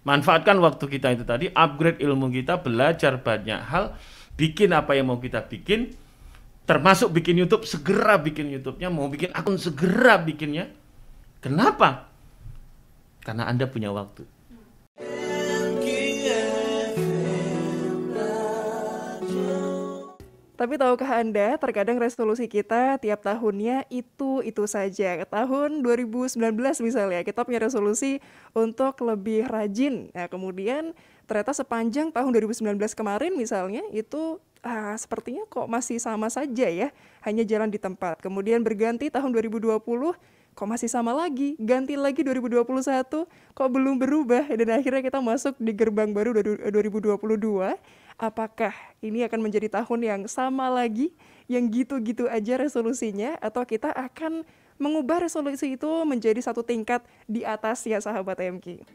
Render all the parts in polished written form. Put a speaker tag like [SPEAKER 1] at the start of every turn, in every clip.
[SPEAKER 1] Manfaatkan waktu kita itu tadi, upgrade ilmu kita, belajar banyak hal, bikin apa yang mau kita bikin, termasuk bikin YouTube, segera bikin YouTube-nya, mau bikin akun segera bikinnya. Kenapa? Karena Anda punya waktu.
[SPEAKER 2] Tapi tahukah Anda, terkadang resolusi kita tiap tahunnya itu saja. Tahun 2019 misalnya, kita punya resolusi untuk lebih rajin. Nah, kemudian ternyata sepanjang tahun 2019 kemarin misalnya, itu sepertinya kok masih sama saja ya, hanya jalan di tempat. Kemudian berganti tahun 2020, kok masih sama lagi, ganti lagi 2021, kok belum berubah, dan akhirnya kita masuk di gerbang baru 2022. Apakah ini akan menjadi tahun yang sama lagi, yang gitu-gitu aja resolusinya, atau kita akan mengubah resolusi itu menjadi satu tingkat di atas ya sahabat MK?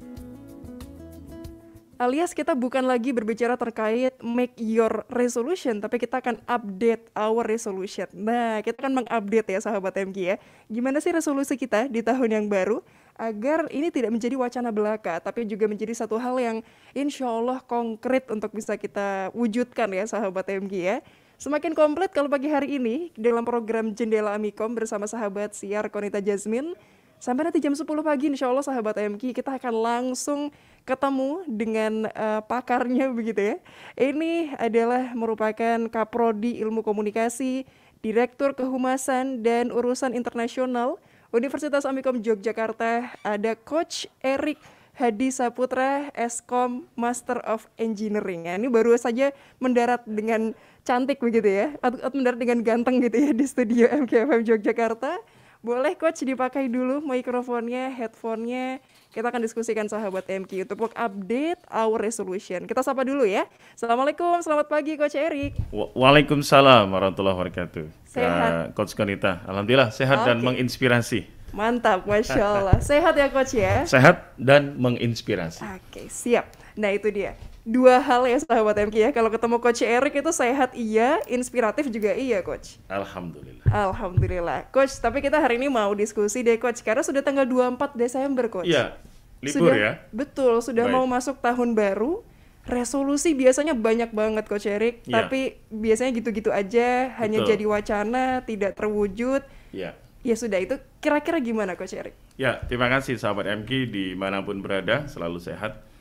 [SPEAKER 2] Alias kita bukan lagi berbicara terkait make your resolution, tapi kita akan update our resolution. Nah, kita akan mengupdate ya sahabat MG ya. Gimana sih resolusi kita di tahun yang baru? Agar ini tidak menjadi wacana belaka, tapi juga menjadi satu hal yang insya Allah konkret untuk bisa kita wujudkan ya sahabat MG ya. Semakin komplit kalau pagi hari ini dalam program Jendela Amikom bersama sahabat siar Konita Jasmine. Sampai nanti jam 10 pagi insya Allah sahabat MK kita akan langsung ketemu dengan pakarnya begitu ya. Ini adalah merupakan Kaprodi Ilmu Komunikasi, Direktur Kehumasan dan Urusan Internasional Universitas Amikom Yogyakarta. Ada Coach Erik Hadi Saputra, Eskom Master of Engineering. Ya, ini baru saja mendarat dengan cantik begitu ya, atau mendarat dengan ganteng gitu ya di studio MKFM Yogyakarta. Boleh Coach dipakai dulu mikrofonnya, headphone-nya. Kita akan diskusikan sahabat MK untuk update our resolution. Kita sapa dulu ya. Assalamualaikum, selamat pagi Coach Erik.
[SPEAKER 1] Waalaikumsalam warahmatullahi wabarakatuh.
[SPEAKER 2] Sehat.
[SPEAKER 1] Coach Konita, alhamdulillah sehat dan menginspirasi.
[SPEAKER 2] Mantap, Masya Allah. Sehat ya Coach ya?
[SPEAKER 1] Sehat dan menginspirasi.
[SPEAKER 2] Oke, siap. Nah itu dia. Dua hal ya sahabat MK ya. Kalau ketemu Coach Erik itu sehat iya, inspiratif juga iya Coach.
[SPEAKER 1] Alhamdulillah.
[SPEAKER 2] Alhamdulillah. Coach, tapi kita hari ini mau diskusi deh Coach. Karena sudah tanggal 24 Desember Coach.
[SPEAKER 1] Iya, libur ya.
[SPEAKER 2] Betul, sudah
[SPEAKER 1] Baik.
[SPEAKER 2] mau masuk tahun baru. Resolusi biasanya banyak banget Coach Erik.
[SPEAKER 1] Ya.
[SPEAKER 2] Tapi biasanya gitu-gitu aja, hanya jadi wacana, tidak terwujud.
[SPEAKER 1] Ya.
[SPEAKER 2] Ya sudah, itu kira-kira gimana Coach Erik?
[SPEAKER 1] Ya, terima kasih sahabat MK dimanapun berada, selalu sehat.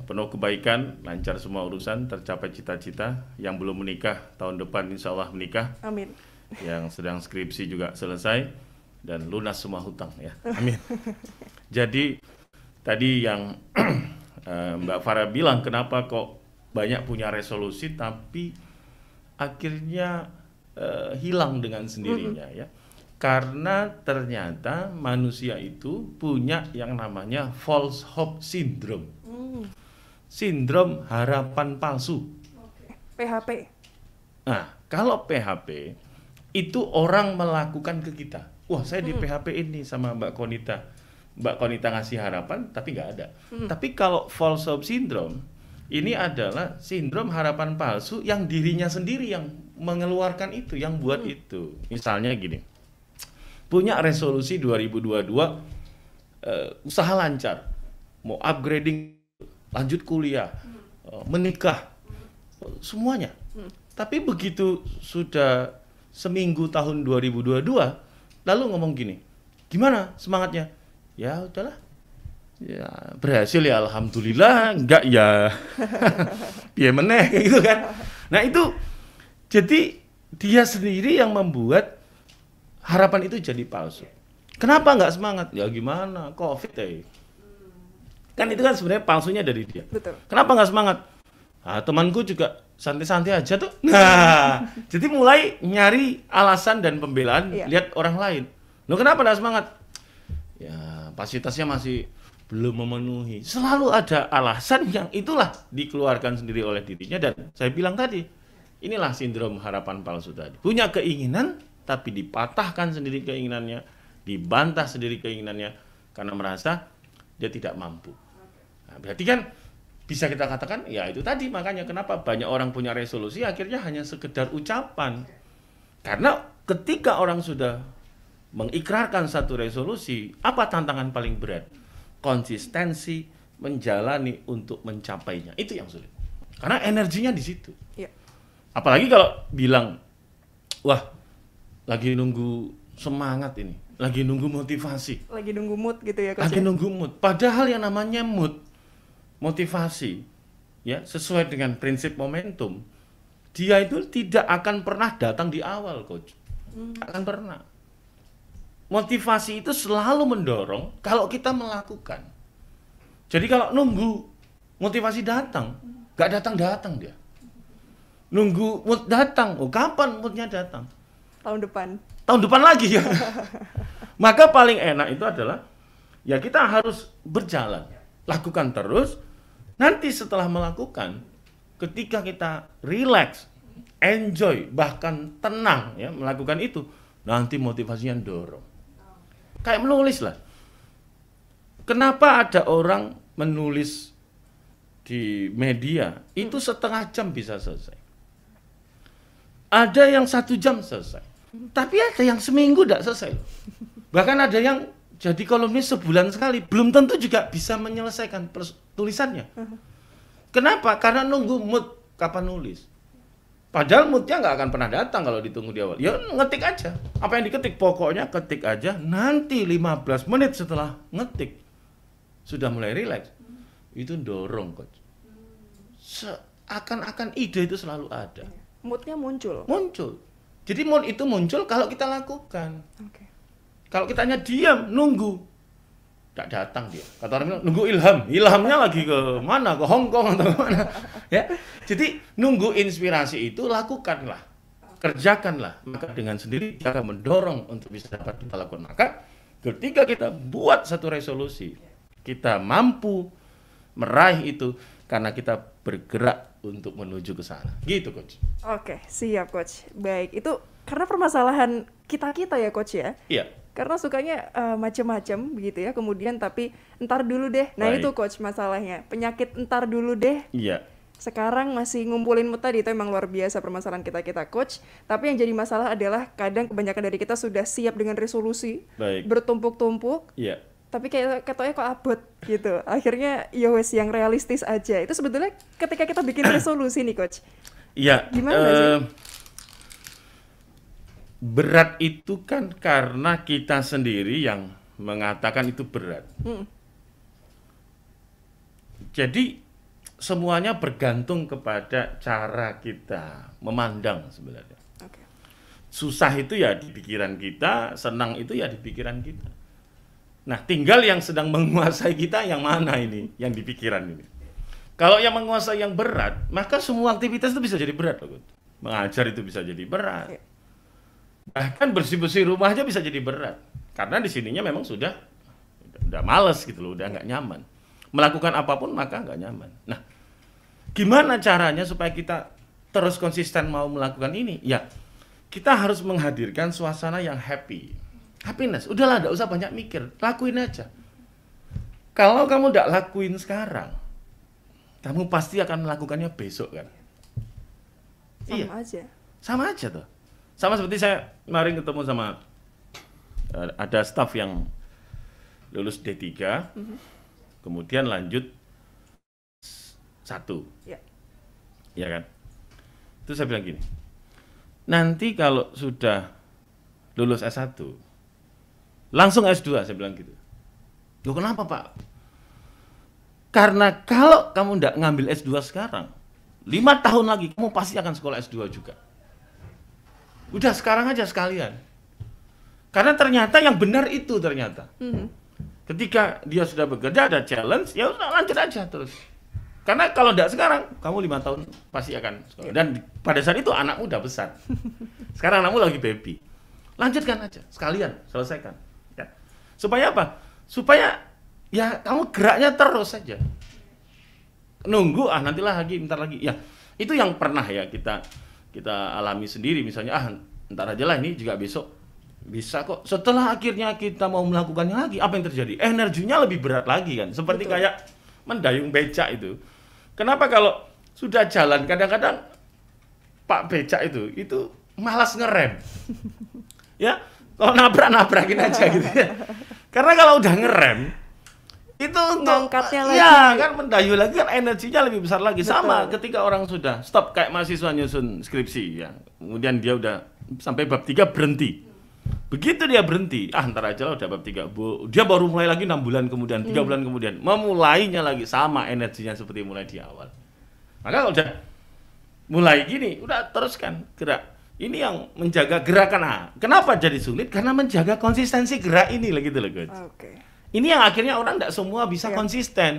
[SPEAKER 1] Penuh kebaikan, lancar semua urusan, tercapai cita-cita. Yang belum menikah, tahun depan insya Allah menikah.
[SPEAKER 2] Amin.
[SPEAKER 1] Yang sedang skripsi juga selesai, dan lunas semua hutang ya. Amin. Jadi, tadi yang Mbak Farah bilang, kenapa kok banyak punya resolusi, tapi akhirnya hilang dengan sendirinya ya. Karena ternyata manusia itu punya yang namanya false hope syndrome. Sindrom harapan palsu.
[SPEAKER 2] PHP.
[SPEAKER 1] Nah, kalau PHP itu orang melakukan ke kita. Wah, saya di PHP ini sama Mbak Konita. Mbak Konita ngasih harapan, tapi nggak ada. Tapi kalau false hope syndrome, ini adalah sindrom harapan palsu yang dirinya sendiri yang mengeluarkan itu, yang buat itu. Misalnya gini, punya resolusi 2022, usaha lancar, mau upgrading, lanjut kuliah, menikah, semuanya. Tapi begitu sudah seminggu tahun 2022, lalu ngomong gini, gimana semangatnya? Ya udahlah, ya berhasil ya alhamdulillah, enggak ya, biar meneh kayak gitu kan. Nah itu, jadi dia sendiri yang membuat harapan itu jadi palsu. Kenapa nggak semangat? Ya gimana, COVID ya. Kan itu kan sebenarnya palsunya dari dia.
[SPEAKER 2] Betul.
[SPEAKER 1] Kenapa nggak semangat? Temanku juga santai-santai aja tuh. Nah, jadi mulai nyari alasan dan pembelaan, lihat orang lain. Loh kenapa nggak semangat? Ya fasilitasnya masih belum memenuhi. Selalu ada alasan yang itulah dikeluarkan sendiri oleh dirinya. Dan saya bilang tadi, inilah sindrom harapan palsu tadi. Punya keinginan, tapi dipatahkan sendiri keinginannya, dibantah sendiri keinginannya, karena merasa dia tidak mampu. Nah, berarti kan bisa kita katakan, ya itu tadi makanya kenapa banyak orang punya resolusi akhirnya hanya sekedar ucapan. Karena ketika orang sudah mengikrarkan satu resolusi, apa tantangan paling berat? Konsistensi, menjalani untuk mencapainya. Itu yang sulit. Karena energinya di situ.
[SPEAKER 2] Iya.
[SPEAKER 1] Apalagi kalau bilang, wah, lagi nunggu semangat ini, lagi nunggu motivasi,
[SPEAKER 2] Lagi nunggu mood gitu ya Coach
[SPEAKER 1] lagi
[SPEAKER 2] ya?
[SPEAKER 1] nunggu mood. Padahal yang namanya mood, motivasi, ya sesuai dengan prinsip momentum, dia itu tidak akan pernah datang di awal, Coach. Akan pernah. Motivasi itu selalu mendorong kalau kita melakukan. Jadi kalau nunggu motivasi datang, nggak datang-datang dia. Nunggu mood datang, oh kapan moodnya datang?
[SPEAKER 2] Tahun depan.
[SPEAKER 1] Tahun depan lagi ya. Maka paling enak itu adalah ya kita harus berjalan, lakukan terus. Nanti setelah melakukan, ketika kita relax, enjoy, bahkan tenang ya melakukan itu, nanti motivasinya dorong. Kayak menulis lah. Kenapa ada orang menulis di media itu setengah jam bisa selesai? Ada yang 1 jam selesai. Tapi ada yang seminggu tidak selesai. Bahkan ada yang jadi kolumnis sebulan sekali. Belum tentu juga bisa menyelesaikan tulisannya. Kenapa? Karena nunggu mood kapan nulis. Padahal moodnya nggak akan pernah datang kalau ditunggu di awal. Ya ngetik aja. Apa yang diketik? Pokoknya ketik aja. Nanti 15 menit setelah ngetik. Sudah mulai rileks. Itu dorong, Coach. Seakan-akan ide itu selalu ada.
[SPEAKER 2] Moodnya muncul.
[SPEAKER 1] Muncul. Jadi mood itu muncul kalau kita lakukan.
[SPEAKER 2] Oke.
[SPEAKER 1] Kalau kita hanya diam, nunggu, tidak datang dia. Kata orang bilang, nunggu ilham. Ilhamnya lagi ke mana? Ke Hong Kong atau mana? Ya. Jadi nunggu inspirasi itu lakukanlah. Kerjakanlah. Maka dengan sendiri dia akan mendorong untuk bisa dapat kita lakukan. Maka ketika kita buat satu resolusi, kita mampu meraih itu karena kita bergerak untuk menuju ke sana. Gitu, Coach.
[SPEAKER 2] Oke, siap Coach. Baik, itu karena permasalahan kita-kita ya Coach ya?
[SPEAKER 1] Iya.
[SPEAKER 2] Karena sukanya macem-macem begitu ya, kemudian tapi entar dulu deh. Nah
[SPEAKER 1] Baik.
[SPEAKER 2] itu Coach masalahnya, penyakit entar dulu deh.
[SPEAKER 1] Iya.
[SPEAKER 2] Sekarang masih ngumpulin mood tadi, itu emang luar biasa permasalahan kita-kita Coach. Tapi yang jadi masalah adalah kadang kebanyakan dari kita sudah siap dengan resolusi,
[SPEAKER 1] Baik.
[SPEAKER 2] bertumpuk-tumpuk,
[SPEAKER 1] Iya.
[SPEAKER 2] tapi kayak katanya kok abot gitu. Akhirnya ya wes yang realistis aja. Itu sebetulnya ketika kita bikin resolusi nih Coach.
[SPEAKER 1] Iya.
[SPEAKER 2] Gimana sih?
[SPEAKER 1] Berat itu kan karena kita sendiri yang mengatakan itu berat. Jadi semuanya bergantung kepada cara kita memandang sebenarnya.
[SPEAKER 2] Oke.
[SPEAKER 1] Susah itu ya di pikiran kita, senang itu ya di pikiran kita. Nah, tinggal yang sedang menguasai kita yang mana ini, yang di pikiran ini. Kalau yang menguasai yang berat, maka semua aktivitas itu bisa jadi berat, loh. Mengajar itu bisa jadi berat.
[SPEAKER 2] Iya.
[SPEAKER 1] Bahkan bersih-bersih rumah aja bisa jadi berat. Karena di sininya memang sudah males gitu loh, udah nggak nyaman. Melakukan apapun maka nggak nyaman. Nah, gimana caranya supaya kita terus konsisten mau melakukan ini? Ya, kita harus menghadirkan suasana yang happy. Happiness, udahlah, nggak usah banyak mikir, lakuin aja. Kalau kamu nggak lakuin sekarang, kamu pasti akan melakukannya besok kan?
[SPEAKER 2] Sama aja.
[SPEAKER 1] Sama aja tuh. Sama seperti saya kemarin ketemu sama ada staf yang lulus D3, kemudian lanjut 1.
[SPEAKER 2] Ya.
[SPEAKER 1] Ya kan? Itu saya bilang gini, nanti kalau sudah lulus S1, langsung S2, saya bilang gitu. Loh kenapa Pak? Karena kalau kamu nggak ngambil S2 sekarang, 5 tahun lagi kamu pasti akan sekolah S2 juga. Udah sekarang aja sekalian. Karena ternyata yang benar itu ternyata. Ketika dia sudah bekerja, ada challenge, ya udah lanjut aja terus. Karena kalau nggak sekarang, kamu 5 tahun pasti akan sekolah. Dan pada saat itu anakmu udah besar. Sekarang anakmu lagi baby. Lanjutkan aja, sekalian, selesaikan. Ya. Supaya apa? Supaya ya kamu geraknya terus saja. Nunggu, nantilah lagi, bentar lagi. Ya, itu yang pernah ya kita alami sendiri. Misalnya, ntar aja lah ini juga besok. Bisa kok. Setelah akhirnya kita mau melakukannya lagi, apa yang terjadi? Energinya lebih berat lagi kan. Seperti
[SPEAKER 2] Betul.
[SPEAKER 1] kayak mendayung becak itu. Kenapa kalau sudah jalan, kadang-kadang Pak becak itu malas ngerem. Ya, kalau nabrakin aja gitu ya. Karena kalau udah ngerem, Itu untuk
[SPEAKER 2] ngangkatnya lagi.
[SPEAKER 1] ya kan mendayu lagi kan energinya lebih besar lagi.
[SPEAKER 2] Betul.
[SPEAKER 1] Sama ketika orang sudah stop kayak mahasiswa nyusun skripsi ya. Kemudian dia udah sampai bab 3 berhenti. Begitu dia berhenti, ntar aja lah udah bab 3. Dia baru mulai lagi 6 bulan kemudian, 3 bulan kemudian. Memulainya lagi sama energinya seperti mulai di awal. Maka kalau udah mulai gini, udah teruskan gerak. Ini yang menjaga gerakan. Kenapa jadi sulit? Karena menjaga konsistensi gerak ini lah gitu loh, Coach.
[SPEAKER 2] Oke.
[SPEAKER 1] Ini yang akhirnya orang tidak semua bisa
[SPEAKER 2] Iya.
[SPEAKER 1] konsisten.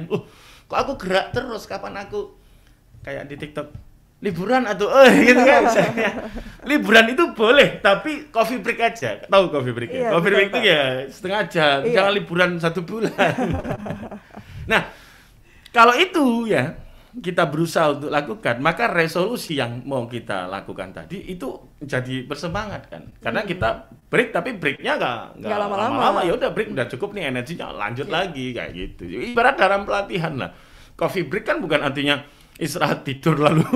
[SPEAKER 1] Kok aku gerak terus? Kapan aku kayak di TikTok liburan atau gitu kan? Liburan itu boleh, tapi coffee break aja. Tahu coffee break ya?
[SPEAKER 2] Iya,
[SPEAKER 1] Coffee
[SPEAKER 2] betul,
[SPEAKER 1] break itu
[SPEAKER 2] Pak.
[SPEAKER 1] ya setengah jam.
[SPEAKER 2] Iya.
[SPEAKER 1] Jangan liburan 1 bulan. Nah, kalau itu ya kita berusaha untuk lakukan, maka resolusi yang mau kita lakukan tadi itu jadi bersemangat kan. Karena kita break, tapi breaknya nggak
[SPEAKER 2] Nggak lama-lama.
[SPEAKER 1] lama-lama. Ya udah break udah cukup nih energinya, lanjut lagi kayak gitu. Ibarat dalam pelatihan lah. Coffee break kan bukan artinya istirahat tidur lalu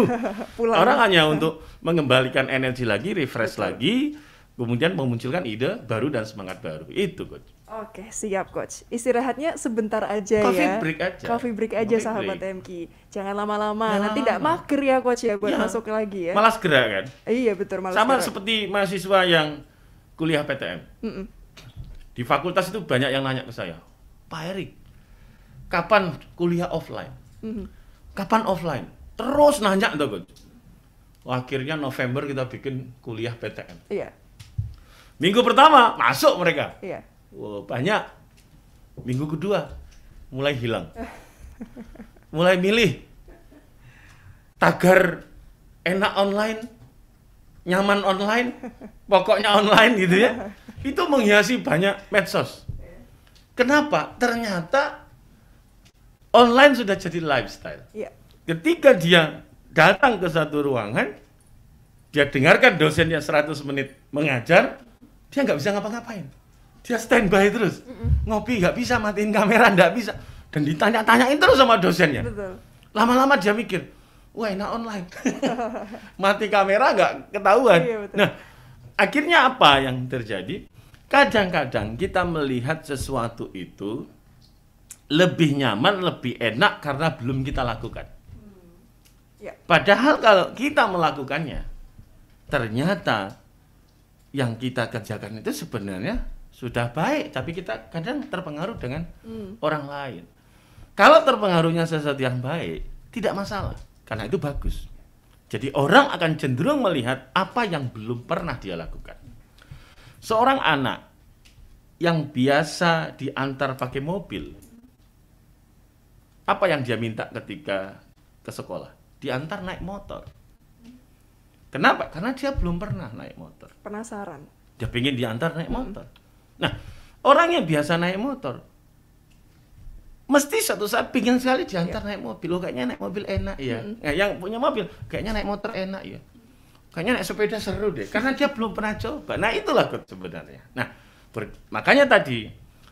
[SPEAKER 2] Pulang.
[SPEAKER 1] orang hanya untuk mengembalikan energi lagi, refresh lagi, kemudian memunculkan ide baru dan semangat baru. Itu, Coach.
[SPEAKER 2] Oke, siap Coach. Istirahatnya sebentar aja
[SPEAKER 1] Coffee
[SPEAKER 2] ya.
[SPEAKER 1] break aja.
[SPEAKER 2] Coffee break aja
[SPEAKER 1] Coffee
[SPEAKER 2] sahabat
[SPEAKER 1] break.
[SPEAKER 2] MQ. Jangan lama-lama,
[SPEAKER 1] Jangan
[SPEAKER 2] nanti tidak
[SPEAKER 1] lama-lama.
[SPEAKER 2] mager ya Coach ya buat
[SPEAKER 1] Iya.
[SPEAKER 2] masuk lagi ya.
[SPEAKER 1] Malas gerak kan?
[SPEAKER 2] Iya betul, malas
[SPEAKER 1] Sama
[SPEAKER 2] gerak.
[SPEAKER 1] seperti mahasiswa yang kuliah PTM.
[SPEAKER 2] Mm-mm.
[SPEAKER 1] Di fakultas itu banyak yang nanya ke saya, Pak Erik, kapan kuliah offline?
[SPEAKER 2] Mhm.
[SPEAKER 1] Kapan offline? Terus nanya tuh, Coach. Akhirnya November kita bikin kuliah PTM.
[SPEAKER 2] Iya,
[SPEAKER 1] Minggu pertama masuk mereka.
[SPEAKER 2] iya.
[SPEAKER 1] Wah, banyak. Minggu kedua mulai hilang. Mulai milih. Tagar enak online, nyaman online, pokoknya online gitu ya. Itu menghiasi banyak medsos. Kenapa? Ternyata online sudah jadi lifestyle.
[SPEAKER 2] Iya.
[SPEAKER 1] Ketika dia datang ke satu ruangan, dia dengarkan dosennya 100 menit mengajar, dia nggak bisa ngapa-ngapain. Dia standby terus, ngopi nggak bisa, matiin kamera nggak bisa, dan ditanya-tanyain terus sama dosennya.
[SPEAKER 2] Betul.
[SPEAKER 1] Lama-lama dia mikir, wah enak online, mati kamera nggak ketahuan.
[SPEAKER 2] Iya, betul.
[SPEAKER 1] Nah, akhirnya apa yang terjadi? Kadang-kadang kita melihat sesuatu itu lebih nyaman, lebih enak karena belum kita lakukan.
[SPEAKER 2] Iya.
[SPEAKER 1] Padahal kalau kita melakukannya, ternyata yang kita kerjakan itu sebenarnya sudah baik, tapi kita kadang terpengaruh dengan orang lain. Kalau terpengaruhnya sesuatu yang baik, tidak masalah, karena itu bagus. Jadi orang akan cenderung melihat apa yang belum pernah dia lakukan. Seorang anak yang biasa diantar pakai mobil, apa yang dia minta ketika ke sekolah? Diantar naik motor. Kenapa? Karena dia belum pernah naik motor.
[SPEAKER 2] Penasaran.
[SPEAKER 1] Dia pengen diantar naik motor. Nah, orang yang biasa naik motor, mesti suatu saat pengen sekali diantar naik mobil. Oh, kayaknya naik mobil enak ya. Nah, yang punya mobil, kayaknya naik motor enak ya. Kayaknya naik sepeda seru deh. Karena dia belum pernah coba. Nah, itulah sebenarnya. Nah, makanya tadi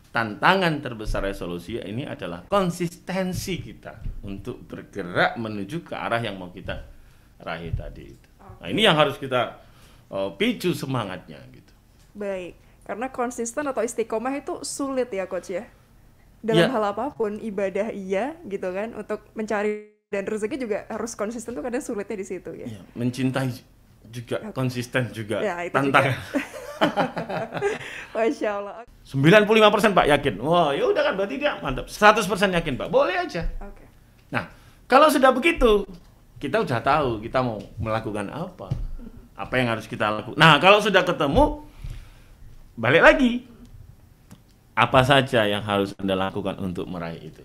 [SPEAKER 1] tantangan terbesar resolusi ini adalah konsistensi kita untuk bergerak menuju ke arah yang mau kita raih tadi itu. Nah, ini yang harus kita picu semangatnya gitu.
[SPEAKER 2] Baik. Karena konsisten atau istiqomah itu sulit ya Coach ya. Dalam
[SPEAKER 1] Ya.
[SPEAKER 2] hal apapun, ibadah iya gitu kan, untuk mencari dan rezeki juga harus konsisten tuh kadang sulitnya di situ ya.
[SPEAKER 1] Iya, mencintai juga, konsisten juga,
[SPEAKER 2] Ya, itu
[SPEAKER 1] tantangan.
[SPEAKER 2] Masya Allah.
[SPEAKER 1] 95% Pak yakin. Wah, ya udah kan berarti dia mantap. 100% yakin Pak. Boleh aja.
[SPEAKER 2] Oke.
[SPEAKER 1] Nah, kalau sudah begitu, kita udah tahu kita mau melakukan apa. Apa yang harus kita lakukan. Nah, kalau sudah ketemu, balik lagi. Apa saja yang harus Anda lakukan untuk meraih itu?